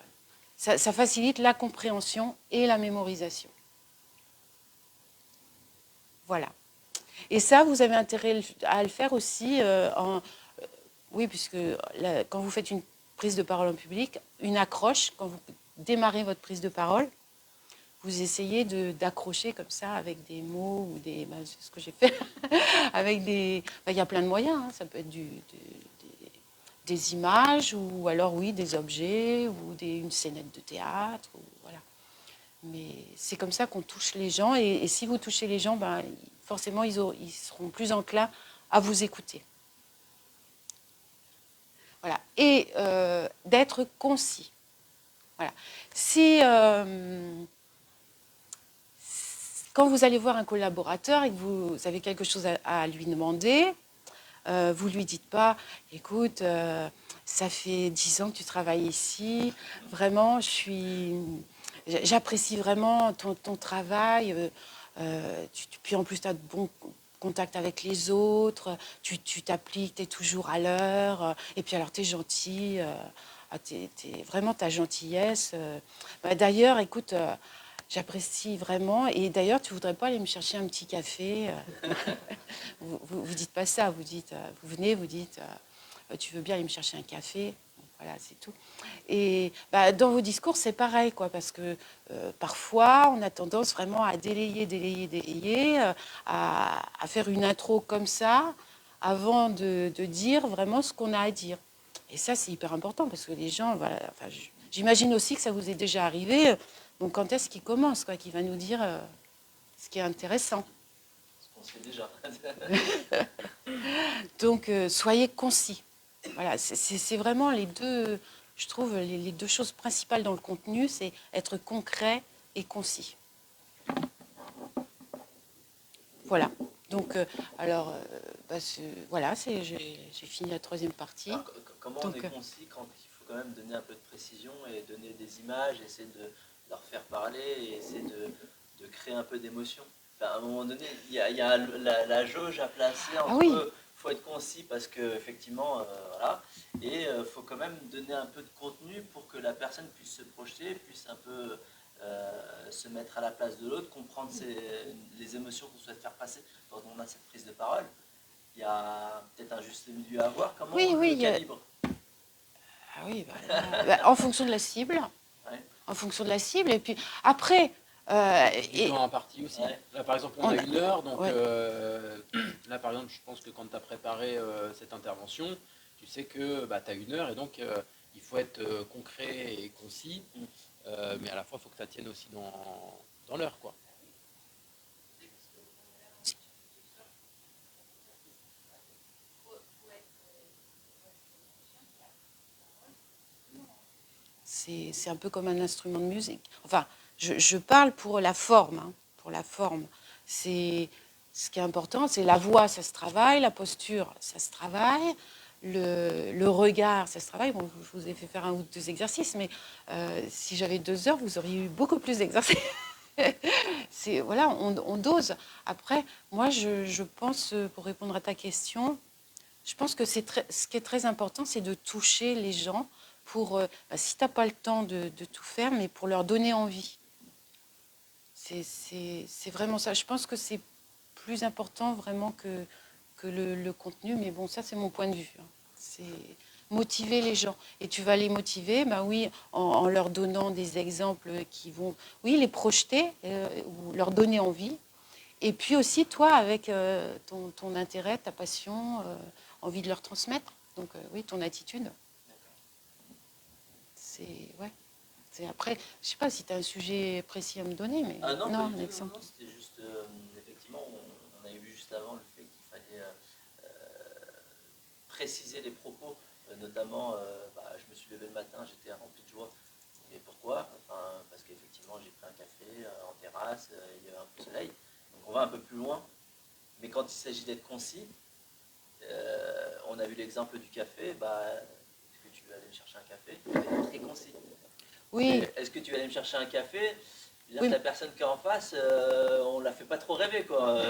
Ça facilite la compréhension et la mémorisation. Voilà. Et ça, vous avez intérêt à le faire aussi oui, puisque quand vous faites une prise de parole en public, une accroche, quand vous démarrez votre prise de parole, vous essayez d'accrocher comme ça avec des mots ou c'est ce que j'ai fait, avec il y a plein de moyens, hein. Ça peut être des images, ou alors oui, des objets, ou une scénette de théâtre, voilà. Mais c'est comme ça qu'on touche les gens, et si vous touchez les gens, ben, forcément ils seront plus enclins à vous écouter. Voilà. Et d'être concis. Voilà. Quand vous allez voir un collaborateur et que vous avez quelque chose à lui demander, vous ne lui dites pas, écoute, ça fait 10 ans que tu travailles ici, vraiment, j'apprécie vraiment ton travail, puis en plus tu as de contact avec les autres, tu t'appliques, tu es toujours à l'heure, et puis alors tu es gentil, vraiment ta gentillesse. D'ailleurs, écoute, j'apprécie vraiment, et d'ailleurs, tu voudrais pas aller me chercher un petit café vous dites pas ça, vous dites, vous venez, vous dites, tu veux bien aller me chercher un café, voilà, c'est tout. Et dans vos discours, c'est pareil, quoi, parce que parfois, on a tendance vraiment à délayer, à faire une intro comme ça, avant de dire vraiment ce qu'on a à dire. Et ça, c'est hyper important, parce que les gens, voilà, enfin, j'imagine aussi que ça vous est déjà arrivé. Donc, quand est-ce qu'il commence, quoi, qu'il va nous dire ce qui est intéressant? On se fait déjà. Donc, soyez concis. Voilà, c'est vraiment les deux, je trouve, les deux choses principales dans le contenu, c'est être concret et concis. Voilà. Donc, voilà, j'ai fini la troisième partie. Alors, comment on est concis quand il faut quand même donner un peu de précision et donner des images, essayer de leur faire parler et essayer de créer un peu d'émotion. Enfin, à un moment donné, il y a la jauge à placer entre faut être concis parce que effectivement, voilà, et faut quand même donner un peu de contenu pour que la personne puisse se projeter, puisse un peu se mettre à la place de l'autre, comprendre les émotions qu'on souhaite faire passer quand on a cette prise de parole. Il y a peut-être un juste milieu à avoir. Comment on le calibre? Ah oui, en fonction de la cible. Ouais. En fonction de la cible. Et puis après. Du temps imparti aussi. Ouais. Là, par exemple, on a 1 heure. Donc là, par exemple, je pense que quand tu as préparé cette intervention, tu sais que tu as 1 heure et donc il faut être concret et concis. Mais à la fois, il faut que tu tiennes aussi dans l'heure, quoi. C'est un peu comme un instrument de musique. Enfin, je parle pour la forme. Hein, pour la forme. Ce qui est important, c'est la voix, ça se travaille, la posture, ça se travaille, le regard, ça se travaille. Bon, je vous ai fait faire 1 ou 2 exercices, mais si j'avais 2 heures, vous auriez eu beaucoup plus d'exercices. Voilà, on dose. Après, moi, je pense, pour répondre à ta question, je pense que ce qui est très important, c'est de toucher les gens pour, si tu n'as pas le temps de tout faire, mais pour leur donner envie. C'est vraiment ça. Je pense que c'est plus important vraiment que le contenu, mais bon, ça, c'est mon point de vue. Hein. C'est motiver les gens. Et tu vas les motiver, oui, en leur donnant des exemples qui vont, oui, les projeter, ou leur donner envie. Et puis aussi, toi, avec ton intérêt, ta passion, envie de leur transmettre. Donc, oui, ton attitude. Ouais. Après, je ne sais pas si tu as un sujet précis à me donner, mais non, un exemple. Non, c'était juste, effectivement, on avait vu juste avant le fait qu'il fallait préciser les propos, notamment, je me suis levé le matin, j'étais rempli de joie. Et pourquoi? Parce qu'effectivement, j'ai pris un café en terrasse, il y avait un peu de soleil. Donc on va un peu plus loin. Mais quand il s'agit d'être concis, on a vu l'exemple du café, est-ce que tu veux aller me chercher un café? C'est très concis. Oui. Est-ce que tu vas aller me chercher un café? Oui. La personne qui est en face, on ne la fait pas trop rêver, quoi.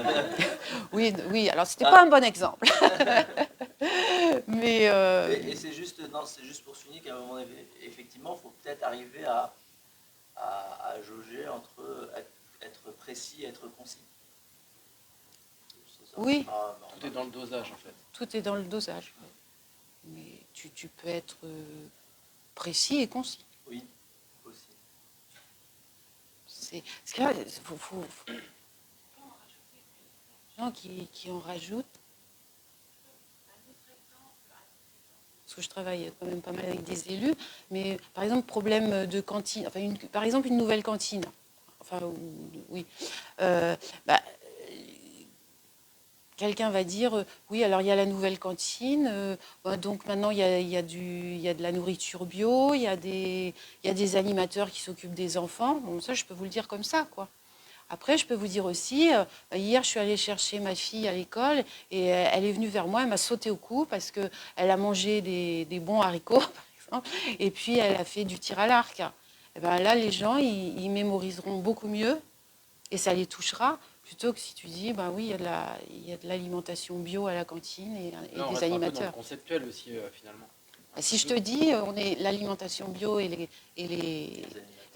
oui, alors c'était pas un bon exemple. Mais et c'est juste pour souligner qu'à un moment donné, effectivement, il faut peut-être arriver à jauger entre être précis et être concis. Oui. Tout est dans le dosage, en fait. Tout est dans le dosage. Mais tu peux être précis et concis. Oui, aussi. Parce que là, il faut gens qui en rajoutent. Parce que je travaille quand même pas mal avec des élus, mais par exemple, problème de cantine, par exemple, une nouvelle cantine. Oui. Quelqu'un va dire, oui, alors il y a la nouvelle cantine, donc maintenant il y a de la nourriture bio, il y a des animateurs qui s'occupent des enfants. Bon, ça, je peux vous le dire comme ça, quoi. Après, je peux vous dire aussi, hier, je suis allée chercher ma fille à l'école et elle est venue vers moi, elle m'a sauté au cou parce qu'elle a mangé des bons haricots, par exemple, et puis elle a fait du tir à l'arc. Et là, les gens, ils mémoriseront beaucoup mieux et ça les touchera Plutôt que si tu dis, bah oui, il y a de l'alimentation bio à la cantine et Là, on des reste un peu dans le animateurs. conceptuel aussi, finalement. Si je te dis, on est l'alimentation bio et les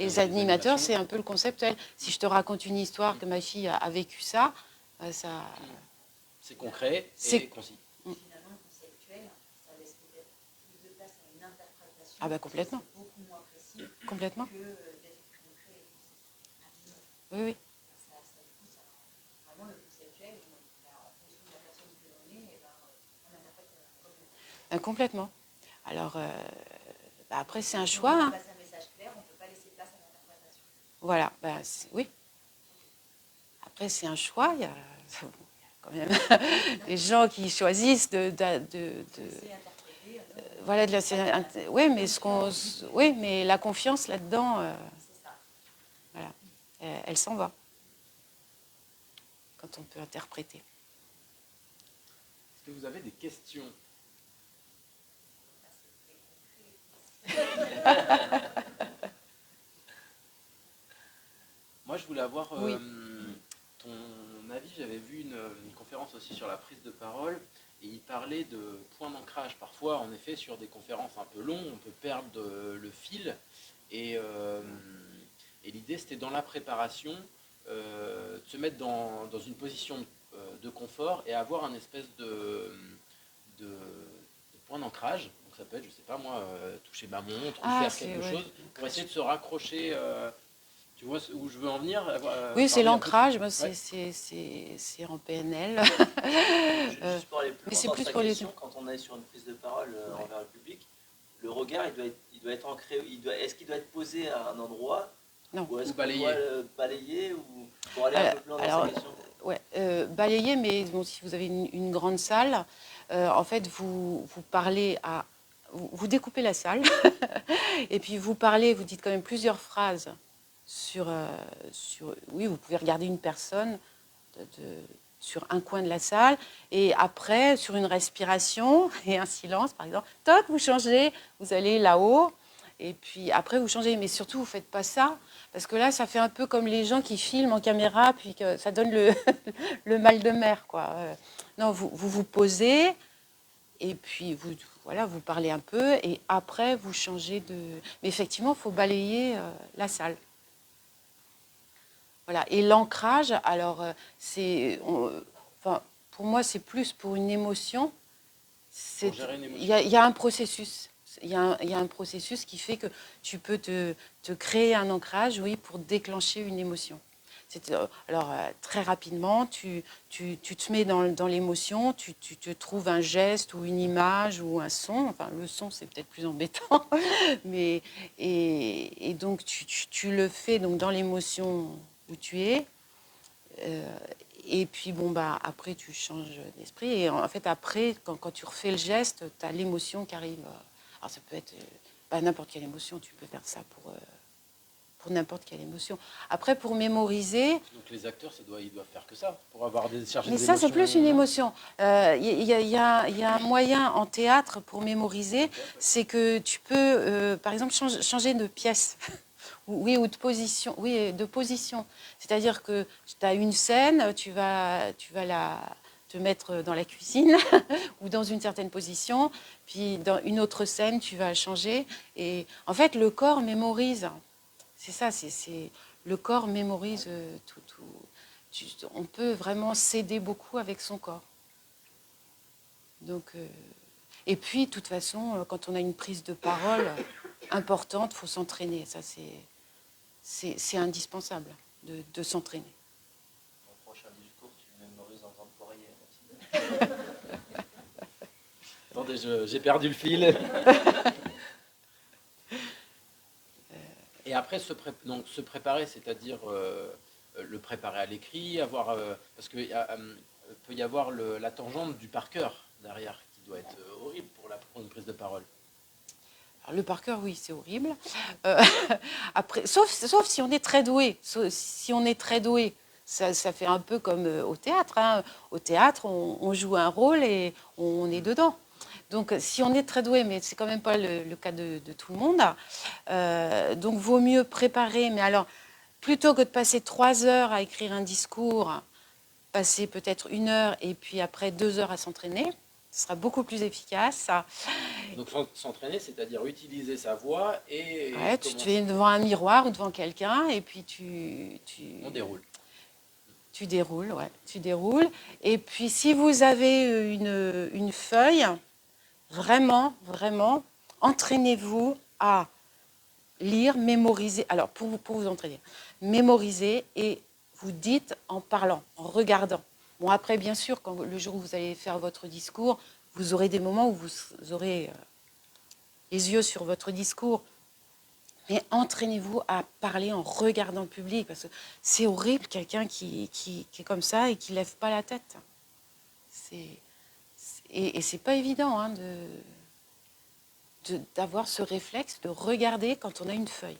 Les animateurs, animations. c'est un peu le conceptuel. Si je te raconte une histoire que ma fille a vécu ça, ça... C'est concret C'est- et concis. Finalement, conceptuel, ça laisse peut-être plus de place à une interprétation. Ah bah complètement. C'est beaucoup moins précis Complètement. que d'être concret. Oui, oui. Du coup, ça, vraiment le conceptuel, en fonction de la personne que l'on est, eh ben, on interprète comme Complètement. Alors, bah après, c'est un Si choix. on Hein. passe un message clair, on ne peut pas laisser place à l'interprétation. Voilà, bah, oui. Après, c'est un choix. Il y a quand même des gens qui choisissent C'est interprété. voilà, oui, mais oui, mais la confiance là-dedans, C'est ça. voilà, elle s'en va quand on peut interpréter. Est-ce que vous avez des questions? Moi, je voulais avoir Oui. ton avis. J'avais vu une conférence aussi sur la prise de parole et il parlait de points d'ancrage. Parfois, en effet, sur des conférences un peu longues, on peut perdre le fil. Et l'idée, c'était dans la préparation, de se mettre dans une position de confort et avoir un espèce de point d'ancrage. Donc ça peut être, je sais pas moi, toucher ma montre ou faire quelque chose pour essayer de se raccrocher. Tu vois où je veux en venir? Oui, c'est parler un peu de- l'ancrage, Ouais. c'est en PNL. Juste pour aller plus mais loin c'est dans plus ta pour les- question, quand on est sur une prise de parole envers le public, le regard, il doit être ancré. Est-ce qu'il doit être posé à un endroit? Non. Ou est-ce Ou qu'on balayé. doit le balayer ou pour aller un peu plus loin dans Alors, sa question? ouais, balayer, mais bon, si vous avez une grande salle, en fait, vous parlez à... Vous découpez la salle, et puis vous parlez, vous dites quand même plusieurs phrases sur... oui, vous pouvez regarder une personne sur un coin de la salle, et après, sur une respiration et un silence, par exemple, toc, vous changez, vous allez là-haut, et puis après, vous changez. Mais surtout, vous ne faites pas ça, parce que là, ça fait un peu comme les gens qui filment en caméra, puis que ça donne le mal de mer, quoi. Non, vous posez, et puis voilà, vous parlez un peu, et après, vous changez de... Mais effectivement, il faut balayer la salle. Voilà. Et l'ancrage, alors, enfin, pour moi, c'est plus pour une émotion. Pour gérer une émotion. Il y a un processus. Il y a un processus qui fait que tu peux te créer un ancrage, oui, pour déclencher une émotion. Alors, très rapidement, tu te mets dans l'émotion, tu te trouves un geste ou une image ou un son. Enfin, le son, c'est peut-être plus embêtant. Mais, et donc, tu le fais donc, dans l'émotion où tu es. Et puis, bon, bah, après, tu changes d'esprit. Et en fait, après, quand tu refais le geste, tu as l'émotion qui arrive. Alors, ça peut être n'importe quelle émotion. Tu peux faire ça pour n'importe quelle émotion. Après, pour mémoriser... Donc les acteurs, ils doivent faire que ça, pour avoir des charges Mais d'émotions. ça, c'est plus une émotion. Il y a un moyen en théâtre pour mémoriser, c'est que tu peux, par exemple, changer de pièce. Oui, ou de position. Oui, de position. C'est-à-dire que tu as une scène, tu vas te mettre dans la cuisine ou dans une certaine position, puis dans une autre scène, tu vas changer. Et en fait, le corps mémorise. C'est ça, le corps mémorise tout. On peut vraiment s'aider beaucoup avec son corps. Donc, et puis, de toute façon, quand on a une prise de parole importante, il faut s'entraîner. Ça, c'est indispensable de s'entraîner. Ton prochain discours, tu le mémorises en temps de Attendez, j'ai perdu le fil. Et après, se préparer, c'est-à-dire le préparer à l'écrit, avoir... parce qu'il peut y avoir la tangente du par cœur derrière, qui doit être horrible pour une prise de parole. Alors, le par cœur, oui, c'est horrible. Après, sauf si on est très doué. Si on est très doué, ça fait un peu comme au théâtre. Hein. Au théâtre, on joue un rôle et on est dedans. Donc, si on est très doué, mais c'est quand même pas le cas de tout le monde, donc vaut mieux préparer. Mais alors, plutôt que de passer 3 heures à écrire un discours, passer peut-être 1 heure et puis après 2 heures à s'entraîner. Ce sera beaucoup plus efficace. Donc s'entraîner, c'est-à-dire utiliser sa voix et Ouais, tu te mets devant un miroir ou devant quelqu'un et puis on déroule. Tu déroules, ouais, tu déroules. Et puis si vous avez une feuille, vraiment, entraînez-vous à lire, mémoriser. Alors pour vous entraîner, mémoriser et vous dites en parlant, en regardant. Bon après, bien sûr, quand le jour où vous allez faire votre discours, vous aurez des moments où vous aurez les yeux sur votre discours. Mais entraînez-vous à parler en regardant le public, parce que c'est horrible quelqu'un qui est comme ça et qui ne lève pas la tête. Et c'est pas évident hein, d'avoir ce réflexe de regarder quand on a une feuille.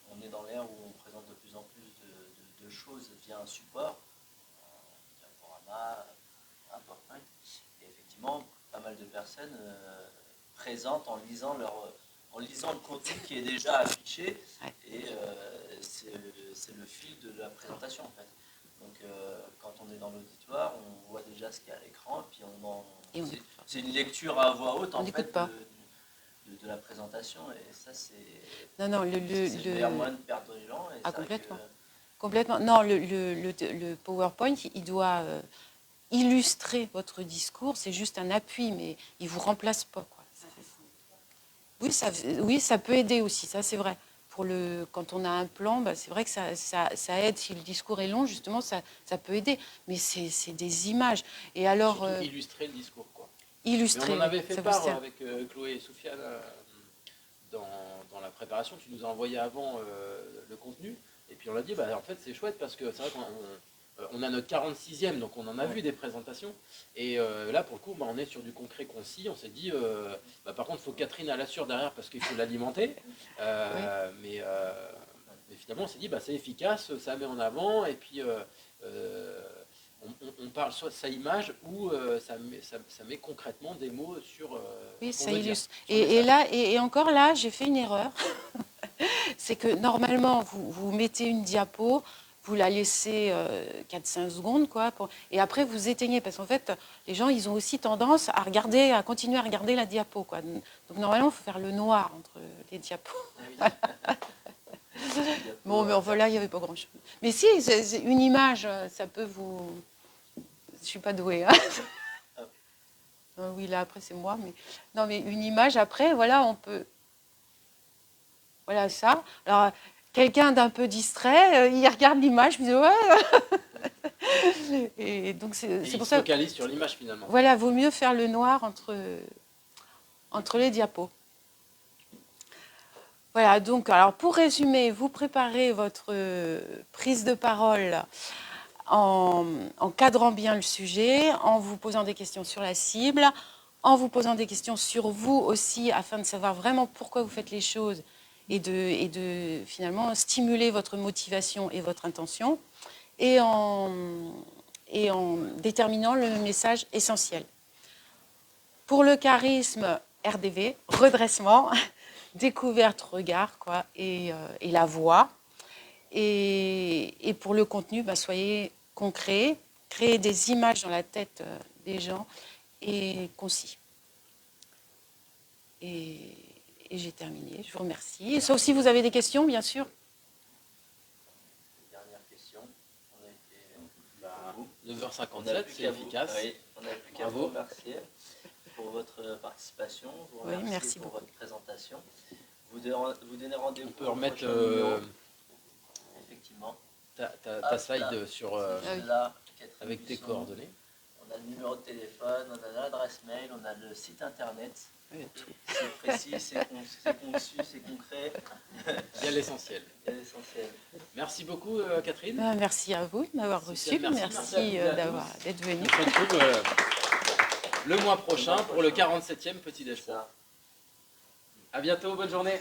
On est dans l'ère où on présente de plus en plus de choses via un support, un diaporama, un PowerPoint. Et effectivement, pas mal de personnes présentent en lisant le contenu qui est déjà affiché, Ouais. et c'est le fil de la présentation en fait. Donc quand on est dans l'auditoire, on voit déjà ce qu'il y a à l'écran, puis c'est une lecture à voix haute en fait de la présentation, et ça c'est le meilleur moyen de perdre les gens. Et complètement. Complètement. Non, le PowerPoint, il doit illustrer votre discours, c'est juste un appui, mais il ne vous remplace pas, quoi. Oui, ça peut aider aussi, ça c'est vrai. Quand on a un plan, bah, c'est vrai que ça aide. Si le discours est long, justement, ça peut aider. Mais c'est des images. Et alors, surtout illustrer le discours, quoi. Illustrer. Mais on en avait fait part avec Chloé et Soufiane dans la préparation. Tu nous as envoyé avant le contenu. Et puis on l'a dit, bah, en fait c'est chouette parce que c'est vrai qu'on a notre 46e, donc on en a vu des présentations. Et là, pour le coup, bah, on est sur du concret concis. On s'est dit, bah, par contre, il faut Catherine à l'assure derrière parce qu'il faut l'alimenter. Mais finalement, on s'est dit, bah, c'est efficace, ça met en avant. Et puis, on parle soit de sa image ou ça met concrètement des mots sur. Oui, ça illustre. Et encore là, j'ai fait une erreur. C'est que normalement, vous mettez une diapo, vous la laissez 4-5 secondes, quoi, et après vous éteignez, parce qu'en fait, les gens, ils ont aussi tendance à continuer à regarder la diapo, quoi. Donc normalement, il faut faire le noir entre les diapos. Bon, mais enfin là, il n'y avait pas grand-chose. Mais si, c'est une image, ça peut vous... Je suis pas douée, hein. Oui, là, après, c'est moi, mais... Non, mais une image, après, voilà, on peut... Voilà ça. Alors, quelqu'un d'un peu distrait, il regarde l'image, il dit ouais. Et donc c'est pour ça. Il se focalise sur l'image finalement. Voilà, vaut mieux faire le noir entre les diapos. Voilà, donc alors pour résumer, vous préparez votre prise de parole en cadrant bien le sujet, en vous posant des questions sur la cible, en vous posant des questions sur vous aussi, afin de savoir vraiment pourquoi vous faites les choses et de finalement stimuler votre motivation et votre intention, et en déterminant le message essentiel. Pour le charisme, RDV, redressement, découverte, regard, quoi, et la voix. Et pour le contenu, bah, soyez concret, créez des images dans la tête des gens et concis. Et j'ai terminé, je vous remercie. Sauf si vous avez des questions, bien sûr. Dernière question. On a été 9h57, c'est efficace. Oui, on n'a plus qu'à vous remercier pour votre participation, vous remercier merci pour beaucoup. votre présentation. Vous donnez rendez-vous. On peut remettre effectivement ta slide sur, là, avec tes coordonnées. On a le numéro de téléphone, on a l'adresse mail, on a le site internet. C'est précis, c'est conçu, c'est concret. Il y a l'essentiel. Merci beaucoup, Catherine. Merci à vous de m'avoir reçu. Merci d'être venu. On se retrouve le mois prochain pour le 47e Petit Déj Pro. À bientôt, bonne journée.